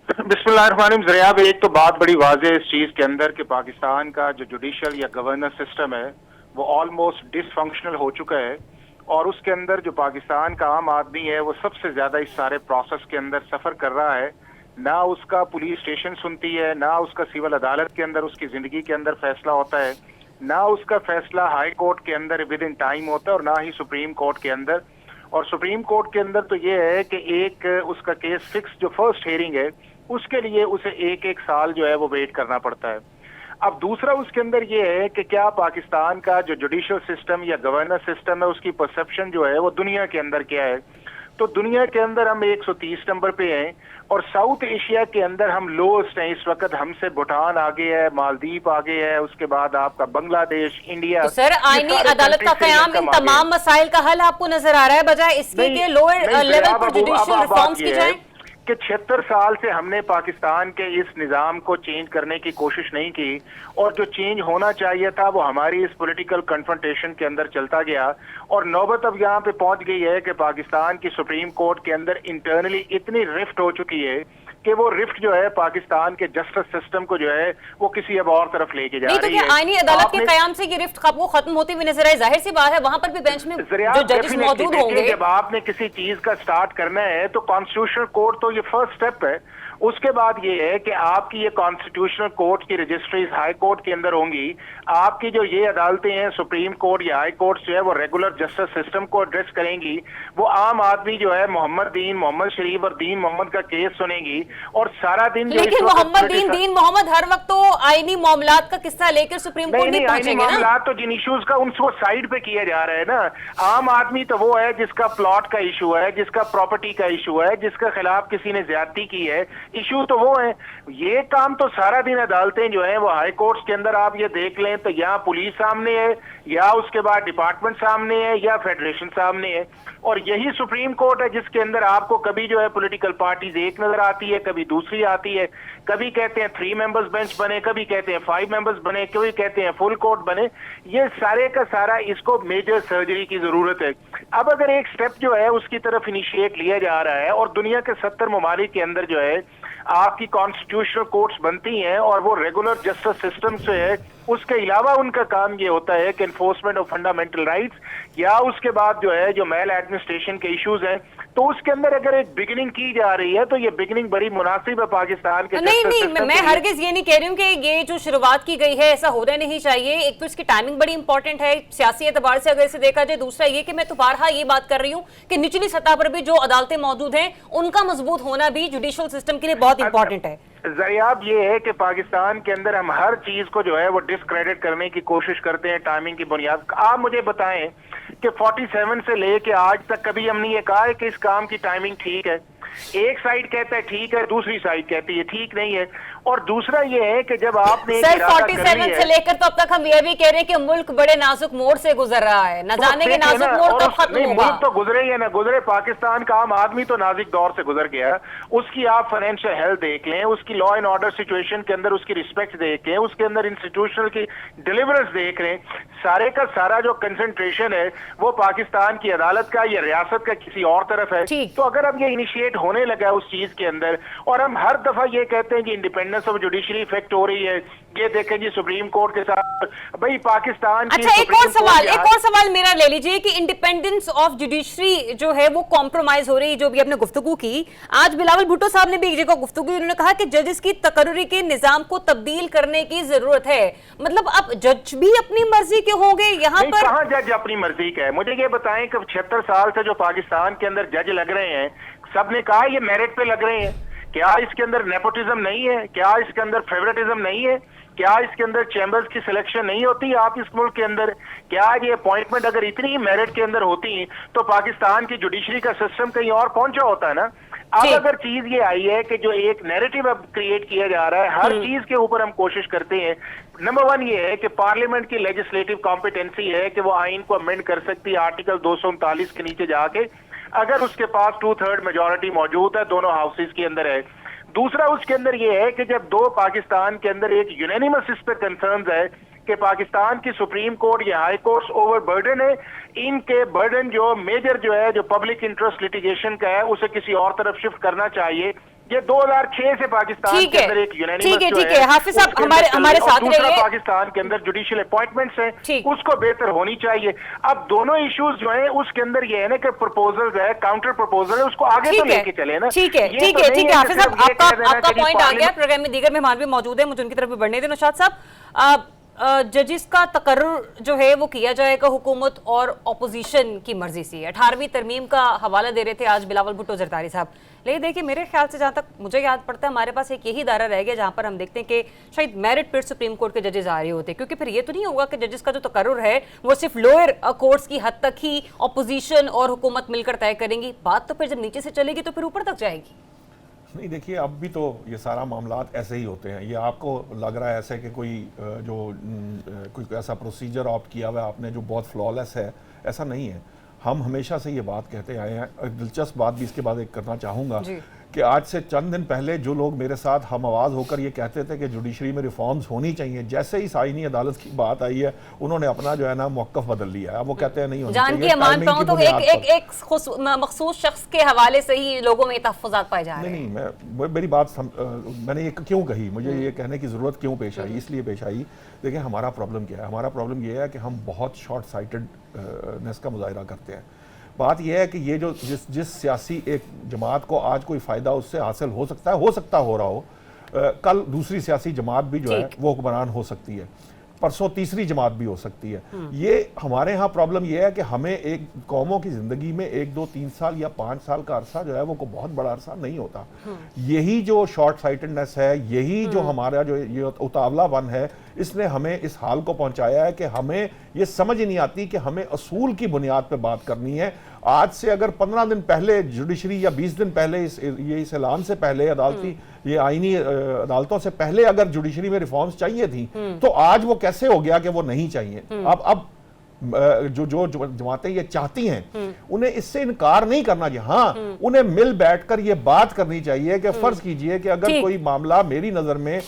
बिस्मिल्लाहिर्रहमानिर्रहीम। ज़रियाब, एक तो बात बड़ी वाज़ेह है इस चीज़ के अंदर कि पाकिस्तान का जो जुडिशल या गवर्नेंस सिस्टम है वो ऑलमोस्ट डिसफंक्शनल हो चुका है, और उसके अंदर जो पाकिस्तान का आम आदमी है वो सबसे ज्यादा इस सारे प्रोसेस के अंदर सफर कर रहा है। ना उसका पुलिस स्टेशन सुनती है, ना उसका सिविल अदालत के अंदर उसकी जिंदगी के अंदर फैसला होता है, ना उसका फैसला हाई कोर्ट के अंदर विद इन टाइम होता है और ना ही सुप्रीम कोर्ट के अंदर। और सुप्रीम कोर्ट के अंदर तो ये है कि एक उसका केस फिक्स जो फर्स्ट हियरिंग है उसके लिए उसे एक एक साल जो है वो वेट करना पड़ता है। अब दूसरा उसके अंदर ये है कि क्या पाकिस्तान का जो जुडिशियल सिस्टम या गवर्नेंस सिस्टम है उसकी परसेप्शन जो है वो दुनिया के अंदर क्या है। तो दुनिया के अंदर हम 130 नंबर पे हैं और साउथ एशिया के अंदर हम लोएस्ट हैं इस वक्त। हमसे भूटान आगे है, मालदीव आगे है, उसके बाद आपका बांग्लादेश, इंडिया। तो सर आईनी अदालत का कयाम इन तमाम मसाइल का हल आपको नजर आ रहा है, बजाय इसके कि लोअर लेवल पर जुडिशियल रिफॉर्म्स की जाए? कि 76 साल से हमने पाकिस्तान के इस निज़ाम को चेंज करने की कोशिश नहीं की और जो चेंज होना चाहिए था वो हमारी इस पॉलिटिकल कन्फ्रंटेशन के अंदर चलता गया। और नौबत अब यहाँ पे पहुंच गई है कि पाकिस्तान की सुप्रीम कोर्ट के अंदर इंटरनली इतनी रिफ्ट हो चुकी है कि वो रिफ्ट जो है पाकिस्तान के जस्टिस सिस्टम को जो है वो किसी अब और तरफ लेके जा रही है। आईनी अदालत के कयाम से ये रिफ्ट वो खत्म होती हुई नजर आई? जाहिर सी बात है वहां पर भी बेंच में जो जजेस मौजूद होंगे। जब आपने किसी चीज का स्टार्ट करना है तो कॉन्स्टिट्यूशनल कोर्ट तो ये फर्स्ट स्टेप है। उसके बाद ये है कि आपकी ये कॉन्स्टिट्यूशनल कोर्ट की रजिस्ट्रीज हाई कोर्ट के अंदर होंगी। आपकी जो ये अदालतें हैं सुप्रीम कोर्ट या हाई कोर्ट जो है वो रेगुलर जस्टिस सिस्टम को एड्रेस करेंगी। वो आम आदमी जो है मोहम्मद शरीफ और दीन मोहम्मद का केस सुनेंगी और सारा दिन। लेकिन दीन मोहम्मद हर वक्त तो आईनी मामलात का किस्सा लेकर सुप्रीम कोर्ट नहीं पहुंचेंगे ना। मामलात तो जिन इश्यूज का उनको साइड पे किया जा रहा है ना। आम आदमी तो वो है जिसका प्लॉट का इशू है, जिसका प्रॉपर्टी का इशू है, जिसका खिलाफ किसी ने ज्यादती की है, इशू तो वो है। ये काम तो सारा दिन अदालतें जो है वो हाई कोर्ट्स के अंदर आप ये देख लें तो यहाँ पुलिस सामने है या उसके बाद डिपार्टमेंट सामने है या फेडरेशन सामने है। और यही सुप्रीम कोर्ट है जिसके अंदर आपको कभी जो है पॉलिटिकल पार्टीज एक नजर आती है, कभी दूसरी आती है। कभी कहते हैं 3 मेंबर्स बेंच बने, कभी कहते हैं 5 मेंबर्स बने, कभी कहते हैं फुल कोर्ट बने। ये सारे का सारा इसको मेजर सर्जरी की जरूरत है। अब अगर एक स्टेप जो है उसकी तरफ इनिशिएट लिया जा रहा है और दुनिया के 70 ममालिक के अंदर जो है आपकी कॉन्स्टिट्यूशनल कोर्ट्स बनती हैं और वो रेगुलर जस्टिस सिस्टम से है, उसके अलावा उनका काम ये होता है कि एनफोर्समेंट ऑफ फंडामेंटल राइट्स या उसके बाद जो है जो मेल एडमिनिस्ट्रेशन के इश्यूज हैं तो उसके अंदर अगर एक बिगिनिंग की जा रही है तो ये बिगिनिंग बड़ी मुनासिब है पाकिस्तान के। नहीं मैं हरगिज ये नहीं कह रही हूँ कि ये जो शुरुआत की गई है ऐसा होना नहीं चाहिए। एक तो इसकी टाइमिंग बड़ी इंपॉर्टेंट है सियासी एतबार से अगर इसे देखा जाए। दूसरा ये कि मैं तो बारहा ये बात कर रही हूँ कि निचली सतह पर भी जो अदालतें मौजूद हैं उनका मजबूत होना भी जुडिशियल सिस्टम के लिए बहुत इंपॉर्टेंट है। ज़रियाब ये है कि पाकिस्तान के अंदर हम हर चीज को जो है वो डिस्क्रेडिट करने की कोशिश करते हैं टाइमिंग की बुनियाद। आप मुझे बताएं कि 47 से लेके आज तक कभी हमने ये कहा है कि इस काम की टाइमिंग ठीक है। एक साइड कहता है ठीक है, दूसरी साइड कहती है ठीक नहीं है। और दूसरा ये है कि जब आपने सर 47 से लेकर तो अब तक हम ये भी कह रहे हैं कि मुल्क बड़े नाजुक मोड़ से गुजर रहा है, न जाने के नाजुक मोड़ कब खत्म होगा। मुल्क तो गुजरे या ना गुजरे, पाकिस्तान का आम आदमी तो नाजुक दौर से गुजर गया। उसकी आप फाइनेंशियल हेल्थ देख लें, उसकी लॉ एंड ऑर्डर सिचुएशन के अंदर उसकी रिस्पेक्ट देख लें, उसके अंदर इंस्टीट्यूशनल की डिलीवरेंस देख लें। सारे का सारा जो कंसंट्रेशन है वो पाकिस्तान की अदालत का या रियासत का किसी और तरफ है। तो अगर अब ये इनिशिएट होने लगा उस चीज के अंदर और हम हर दफा ये कहते हैं कि इंडिपेंडेंस ऑफ जुडिशरी इफेक्ट हो रही है, ये देखें जी सुप्रीम कोर्ट के साथ भाई पाकिस्तान की। अच्छा एक और सवाल मेरा ले लीजिए कि इंडिपेंडेंस ऑफ जुडिशरी जो है वो कॉम्प्रोमाइज हो रही, जो भी आपने गुफ्तगू की। आज बिलावल भुट्टो साहब ने भी एक जगह गुफ्तगू, उन्होंने कहा कि जजेस की तकर्रुरी के निजाम को तब्दील करने की जरूरत है। मतलब अब जज भी अपनी मर्जी के होंगे यहाँ पर? कहाँ जज अपनी मर्जी का है? मुझे ये बताएं कि 76 साल से जो पाकिस्तान के अंदर जज लग रहे हैं सबने कहा ये मेरिट पे लग रहे हैं। क्या इसके अंदर नेपोटिज्म नहीं है? क्या इसके अंदर फेवरेटिज्म नहीं है? क्या इसके अंदर चैम्बर्स की सिलेक्शन नहीं होती आप इस मुल्क के अंदर? क्या ये अपॉइंटमेंट अगर इतनी मेरिट के अंदर होती तो पाकिस्तान की जुडिशरी का सिस्टम कहीं और पहुंचा होता है ना। अब अगर चीज ये आई है कि जो एक नैरेटिव अब क्रिएट किया जा रहा है, हर चीज के ऊपर हम कोशिश करते हैं। नंबर 1 ये है कि पार्लियामेंट की लेजिस्लेटिव कॉम्पिटेंसी है कि वो आइन को अमेंड कर सकती है आर्टिकल 239 के नीचे जाके, अगर उसके पास 2/3 मेजोरिटी मौजूद है, दोनों हाउसेस के अंदर है। दूसरा उसके अंदर यह है कि जब दो पाकिस्तान के अंदर एक यूनानिमस इस पर कंसर्न्स है कि पाकिस्तान की सुप्रीम कोर्ट या हाई कोर्ट ओवर बर्डन है, इनके बर्डन जो मेजर जो है जो पब्लिक इंटरेस्ट लिटिगेशन का है उसे किसी और तरफ शिफ्ट करना चाहिए। ये 2006 से पाकिस्तान ठीक के है, अंदर एक ठीक है, हाफिज साहब हमारे साथ दूसरा रहिए। पाकिस्तान के अंदर जुडिशियल अपॉइंटमेंट्स ठीक। हैं, उसको बेहतर होनी चाहिए। अब दोनों इश्यूज जो हैं उसके अंदर ये है ना कि प्रपोजल है, काउंटर प्रपोजल है, उसको आगे तो लेके चले ना। ठीक है, ये ठीक तो है, नहीं ठीक है, कि हाफिज साहब सिर्फ ये आपका कह देना आपका कि जी पॉइंट आ गया। पार्लियामेंट- प्रोग्राम में दीगर मेहमान भी मौजूद हैं, मुझे उनकी तरफ भी बढ़ने दें। नौशाद साहब, जजिस का तकर्रुर जो है वो किया जाएगा हुकूमत और ऑपोजिशन की मर्जी से। 18वीं तरमीम का हवाला दे रहे थे आज बिलावल भुट्टो जरदारी साहब। लेकिन देखिए, मेरे ख्याल से जहाँ तक मुझे याद पड़ता है, हमारे पास एक यही दायरा रह गया जहाँ पर हम देखते हैं कि शायद मेरिट पर सुप्रीम कोर्ट के जजेस आ रहे होते, क्योंकि फिर ये तो नहीं होगा कि जजेस का जो तकर्रुर है वो सिर्फ लोअर कोर्ट्स की हद तक ही ऑपोजिशन और हुकूमत मिलकर तय करेंगी। बात तो फिर जब नीचे से चलेगी तो फिर ऊपर तक जाएगी। नहीं, देखिए, अब भी तो ये सारा मामलात ऐसे ही होते हैं। ये आपको लग रहा है ऐसे कि कोई कोई ऐसा प्रोसीजर ऑप्ट किया हुआ है आपने जो बहुत फ्लॉलेस है, ऐसा नहीं है। हम हमेशा से ये बात कहते आए हैं। एक दिलचस्प बात भी इसके बाद एक करना चाहूँगा कि आज से चंद दिन पहले जो लोग मेरे साथ हम आवाज़ होकर ये कहते थे कि जुडिशरी में रिफॉर्म्स होनी चाहिए, जैसे ही आईनी अदालत की बात आई है उन्होंने अपना जो है ना मौक़िफ़ बदल लिया है। अब वो कहते हैं नहीं होनी जान चाहिए। के मान टाइमिंग पाऊं की तो बुनियाद पर। एक मखसूस शख्स के हवाले से ही लोगों में तहफ़्फ़ुज़ात पाए जा रहे हैं। नहीं, मेरी बात मैंने ये क्यों कही, मुझे ये कहने की ज़रूरत क्यों पेश आई, इसलिए पेश आई। देखिए, हमारा प्रॉब्लम क्या है? हमारा प्रॉब्लम ये है कि हम बहुत शॉर्ट साइटेडनेस का मुजाहिरा करते हैं। बात यह है कि ये जो जिस सियासी एक जमात को आज कोई फ़ायदा उससे हासिल हो सकता हो रहा हो, कल दूसरी सियासी जमात भी जो है वो हुक्मरान हो सकती है, परसों तीसरी जमात भी हो सकती है। ये हमारे यहाँ प्रॉब्लम ये है कि हमें एक कौमों की ज़िंदगी में 1, 2, 3 साल या 5 साल का अरसा जो है वो बहुत बड़ा अरसा नहीं होता। यही जो शॉर्ट साइटेडनेस है, यही जो हमारा जो ये उतावलापन है, इसने हमें इस हाल को पहुंचाया है कि हमें ये समझ ही नहीं आती कि हमें असूल की बुनियाद पर बात करनी है। आज से अगर 15 दिन पहले जुडिशरी या 20 दिन पहले इस ऐलान से पहले अदालती ये आईनी अदालतों से पहले अगर जुडिशरी में रिफॉर्म्स चाहिए थी तो आज वो कैसे हो गया कि वो नहीं चाहिए। अब जो जमातें ये चाहती हैं उन्हें इससे इनकार नहीं करना चाहिए। हाँ, उन्हें मिल बैठकर ये बात करनी चाहिए कि फर्ज कीजिए कि अगर कोई मामला मेरी नजर में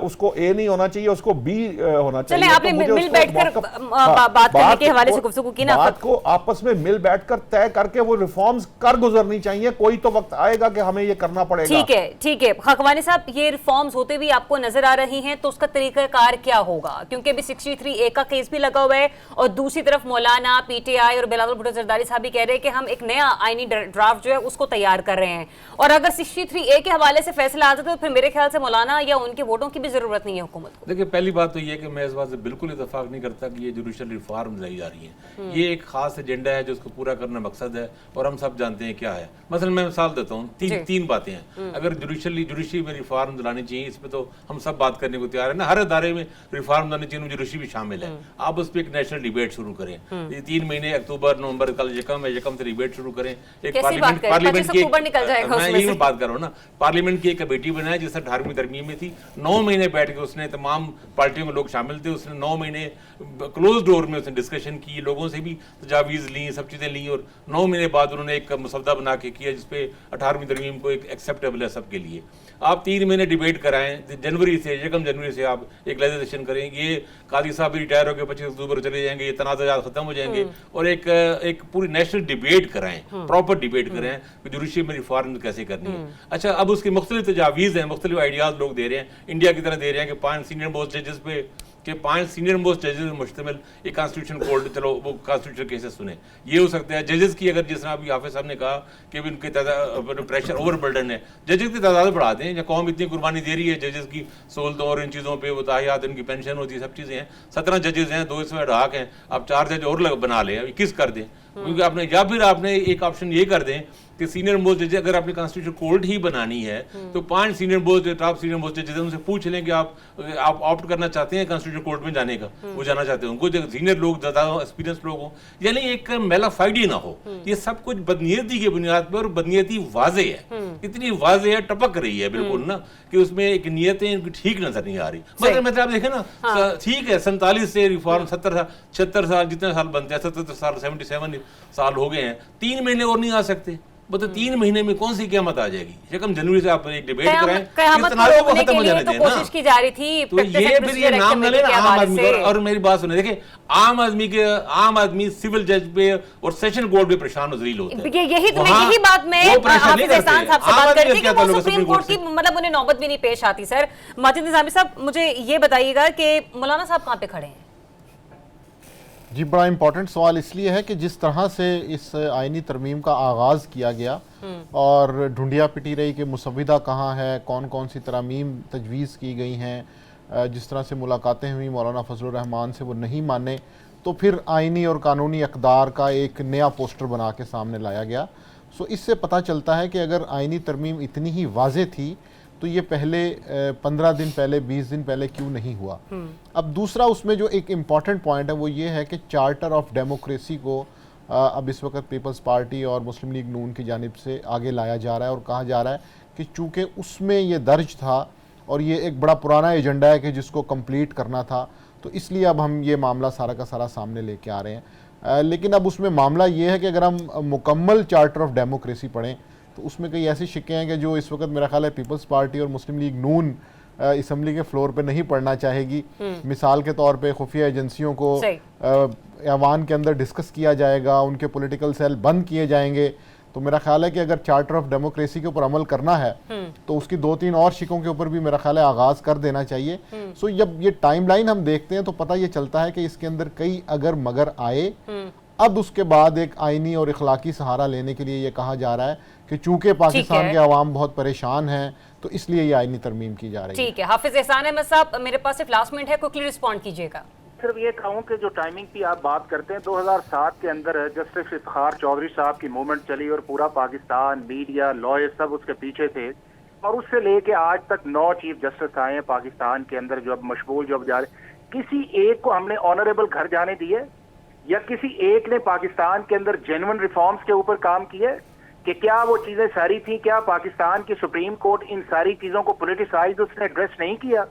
उसको ए नहीं होना चाहिए, उसको बी होना चाहिए। चले, आपने मिल बैठकर बात करने के हवाले से गुफ्तगू की ना, बात को आपस में मिल बैठकर तय करके वो रिफॉर्म्स कर गुजरनी चाहिए। कोई तो वक्त आएगा कि हमें ये करना पड़ेगा। ठीक है खकवानी साहब, ये रिफॉर्म्स होते भी आपको नजर आ रही हैं तो उसका तरीकाकार क्या होगा? क्योंकि अभी 63A का केस भी लगा हुआ है और दूसरी तरफ मौलाना, पीटीआई और बिलावल भुट्टो जरदारी साहब भी कह रहे हैं कि हम एक नया आईनी ड्राफ्ट जो है उसको तैयार कर रहे हैं। और अगर 63A के हवाले से फैसला आता तो फिर मेरे ख्याल से मौलाना या उनके वोटों की भी जरूरत नहीं है हुकूमत को। देखिए, पहली बात तो ये कि मैं इस बात से बिल्कुल इतफाक नहीं करता कि ये जुडिशल रिफॉर्म लाई जा रही है। ये एक खास एजेंडा है जो उसको पूरा करना मकसद है और हम सब जानते हैं क्या है। मसलन मैं मिसाल देता हूँ, तीन बातें हैं। अगर जुडिशरी में रिफॉर्म लानी चाहिए, इसमें तो हम सब बात करने को तैयार है ना। हर अदारे में रिफॉर्म लानी चाहिए, जुडिशरी भी शामिल है। आप उस पर एक नेशनल डिबेट शुरू करें। ये 3 महीने अक्टूबर नवंबर कल यकम से डिबेट शुरू करें। एक पार्लियामेंट की मैं यही बात कर रहा हूँ ना, पार्लियामेंट की एक कमेटी बनाए जिससे 18वीं तरमीम में थी। 9 महीने बैठ के उसने तमाम पार्टियों के लोग शामिल थे। उसने 9 महीने क्लोज डोर में उसने डिस्कशन की, लोगों से भी तजावीज़ ली, सब चीज़ें ली और 9 महीने बाद उन्होंने एक मसवदा बना के किया जिसपे 18वीं तरमीम को एक एक्सेप्टेबल है सबके लिए। आप 3 महीने डिबेट कराएं, जनवरी से जनवरी से आप एक लेजिस्लेशन करें। ये काजी साहब भी रिटायर होकर 25 अक्टूबर चले जाएंगे, ये तनाज़ात खत्म हो जाएंगे और एक पूरी नेशनल डिबेट कराएं, प्रॉपर डिबेट कराएं कि जुडिशरी में रिफॉर्म कैसे करनी है। अच्छा, अब उसकी मुख्तलिफ तजावीज़ हैं, मुख्तलिफ आइडियाज़ लोग दे रहे हैं, इंडिया की तरह दे रहे हैं कि 5 सीनियर मोस्ट जजेस पे कि 5 सीनियर मोस्ट जजेस में मुश्तमिल एक कॉन्स्टिट्यूशन कोर्ट, चलो वो कॉन्स्टिट्यूशन केसेस सुने। ये हो सकता है जजेस की, अगर जिस तरह अभी हाफिज साहब ने कहा कि उनके प्रेशर ओवरबर्डन है, जजेस की तादाद बढ़ा दें। या कौम इतनी कुर्बानी दे रही है जजेस की सहूलतों और इन चीज़ों पर, वो ताहियात, इनकी पेंशन होती है, सब चीज़ें हैं। 17 जजेस हैं, 2 इसमें ढाक हैं, आप 4 जज और बना लें, 21 कर दें। क्योंकि आपने, या फिर आपने एक ऑप्शन ये कर दें कि सीनियर मोस्ट जज, अगर आपने कॉन्स्टिट्यूशन कोर्ट ही बनानी है तो 5 senior most top senior most जजेस उनसे पूछ लें कि आप ऑप्ट करना चाहते हैं कॉन्स्टिट्यूशन कोर्ट में जाने का, वो जाना चाहते हैं। उनको जो सीनियर लोग, ज़्यादा एक्सपीरियंस लोग हों, यानी एक मेलाफाइडी ना हो। ये सब कुछ बदनीयती की बुनियाद पर, और बदनीयती वाजे है, इतनी वाजे है, टपक रही है बिल्कुल ना, कि उसमें एक नीयतें इनकी ठीक नजर नहीं आ रही। मतलब आप देखें ना, ठीक है 47 से रिफॉर्म 76 साल जितने साल बनते हैं, 77 साल 77 साल हो गए हैं, 3 महीने और नहीं आ सकते। मतलब 3 महीने में कौन सी क़यामत आ जाएगी? शक्म जनवरी से आप एक डिबेट कराएं, क़यामत इस तनाज़ुर को रोकने खत्म के हो लिए जाने तो दें ना। कोशिश की जा रही थी। तो ये फिर ये नाम न लेना आम आदमी को। और मेरी बात सुने, देखिए आम आदमी सिविल जज पे और सेशन कोर्ट पे परेशान और जलील होता है। यही बात मैं हाफिज एहसान साहब से बात करती कि वो सुप्रीम कोर्ट की मतलब उन्हें नौबत भी नहीं पेश आती। सर माजिद निज़ामी साहब, मुझे ये बताइएगा कि मौलाना साहब कहाँ पे खड़े हैं? जी, बड़ा इम्पोर्टेंट सवाल इसलिए है कि जिस तरह से इस आइनी तरमीम का आगाज़ किया गया और ढूंढिया पिटी रही कि मुसव्विदा कहाँ है, कौन कौन सी तरमीम तजवीज़ की गई हैं, जिस तरह से मुलाकातें हुई मौलाना फजलुर रहमान से वो नहीं माने, तो फिर आइनी और कानूनी अक़दार का एक नया पोस्टर बना के सामने लाया गया। सो इससे पता चलता है कि अगर आइनी तरमीम इतनी ही वाज़े थी तो ये पहले 15 दिन पहले 20 दिन पहले क्यों नहीं हुआ। अब दूसरा उसमें जो एक इम्पॉर्टेंट पॉइंट है वो ये है कि चार्टर ऑफ डेमोक्रेसी को अब इस वक्त पीपल्स पार्टी और मुस्लिम लीग नून की जानिब से आगे लाया जा रहा है और कहा जा रहा है कि चूँकि उसमें ये दर्ज था और ये एक बड़ा पुराना एजेंडा है कि जिसको कंप्लीट करना था, तो इसलिए अब हम ये मामला सारा का सारा सामने लेके आ रहे हैं। लेकिन अब उसमें मामला ये है कि अगर हम मुकम्मल चार्टर ऑफ डेमोक्रेसी पढ़ें तो उसमें कई ऐसी शिकें हैं कि जो इस वक्त मेरा ख्याल है पीपल्स पार्टी और मुस्लिम लीग नून असम्बली के फ्लोर पे नहीं पढ़ना चाहेगी। मिसाल के तौर पे खुफिया एजेंसियों को ऐवान के अंदर डिस्कस किया जाएगा, उनके पॉलिटिकल सेल बंद किए जाएंगे। तो मेरा ख्याल है कि अगर चार्टर ऑफ डेमोक्रेसी के ऊपर अमल करना है तो उसकी 2-3 और शिकों के ऊपर भी मेरा ख्याल है आगाज़ कर देना चाहिए। सो जब ये टाइमलाइन हम देखते हैं तो पता ये चलता है कि इसके अंदर कई अगर मगर आए। अब उसके बाद एक आइनी और इखलाकी सहारा लेने के लिए ये कहा जा रहा है कि चूंकि पाकिस्तान के अवाम बहुत परेशान हैं तो इसलिए ये आइनी तरमीम की जा रही है। ठीक है, हाफिज एहसान अहमद साहब, मेरे पास सिर्फ लास्ट मिनट है, क्विकली रिस्पॉन्ड कीजिएगा। सिर्फ ये कहूँ कि जो टाइमिंग की आप बात करते हैं, 2007 के अंदर जस्टिस इफ्तिखार चौधरी साहब की मूवमेंट चली और पूरा पाकिस्तान, मीडिया, लॉयर सब उसके पीछे थे और उससे लेके आज तक 9 चीफ जस्टिस आए हैं पाकिस्तान के अंदर जो अब मशगूल जो अब जा रहे। किसी एक को हमने ऑनरेबल घर जाने दिए या किसी एक ने पाकिस्तान के अंदर जेन्युइन रिफॉर्म्स के ऊपर काम किया कि क्या वो चीजें सारी थी? क्या पाकिस्तान की सुप्रीम कोर्ट इन सारी चीजों को पॉलिटिसाइज उसने एड्रेस नहीं किया?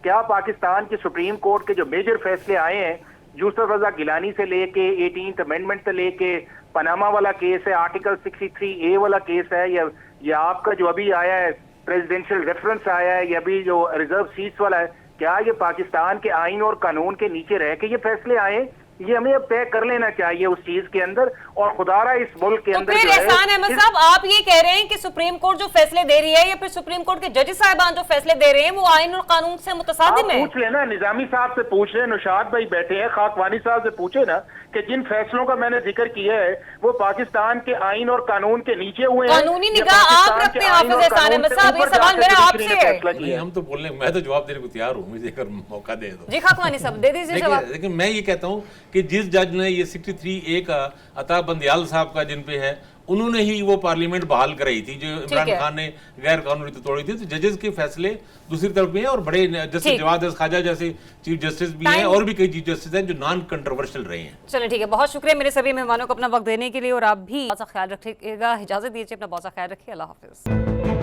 क्या पाकिस्तान की सुप्रीम कोर्ट के जो मेजर फैसले आए हैं, यूसुफ रजा गिलानी से लेके 18th अमेंडमेंट से लेके पनामा वाला केस है, आर्टिकल 63A वाला केस है, या आपका जो अभी आया है प्रेसिडेंशियल रेफरेंस आया है, या अभी जो रिजर्व सीट्स वाला है, क्या ये पाकिस्तान के आइन और कानून के नीचे रह के ये फैसले आए? ये हमें अब तय कर लेना चाहिए उस चीज के अंदर। और खुदारा इस मुल्क के अंदर फिर एहसान अहमद साहब, आप ये कह रहे हैं कि सुप्रीम कोर्ट जो फैसले दे रही है या फिर सुप्रीम कोर्ट के जज साहिबान जो फैसले दे रहे हैं वो आइन और कानून से मुतसादिम है? पूछ लेना, निजामी साहब से पूछ ले, नुशाद भाई बैठे हैं, खाकवानी साहब से पूछे ना कि जिन फैसलों का मैंने जिक्र किया है वो पाकिस्तान के आइन और कानून के नीचे हुए हैं। कानूनी निगाह आप रखते हैं हाफिज एहसान अहमद साहब, ये सवाल मेरा आपसे है। हम तो बोलने, मैं तो जवाब देने को तैयार हूँ, मुझे अगर मौका दे दो। जी खाकवानी साहब दे दीजिए जवाब। लेकिन मैं ये कहता हूँ कि जिस जज ने ये 63A का अता बंदियाल साहब का जिन पे है, उन्होंने ही वो पार्लियामेंट बहाल कराई थी जो इमरान खान ने गैर कानूनी तोड़ी थी। तो जजेस के फैसले दूसरी तरफ भी हैं और बड़े जस्टिस जवाद खाजा जैसे चीफ जस्टिस भी हैं और भी कई चीफ जस्टिस हैं जो नॉन कंट्रोवर्शियल रहे हैं। चलिए ठीक है, बहुत शुक्रिया मेरे सभी मेहमानों को अपना वक्त देने के लिए और आप भी बहुत सा ख्याल रखिएगा। इजाजत दीजिए, अपना बहुत सा ख्याल रखिए। अल्लाह हाफिज।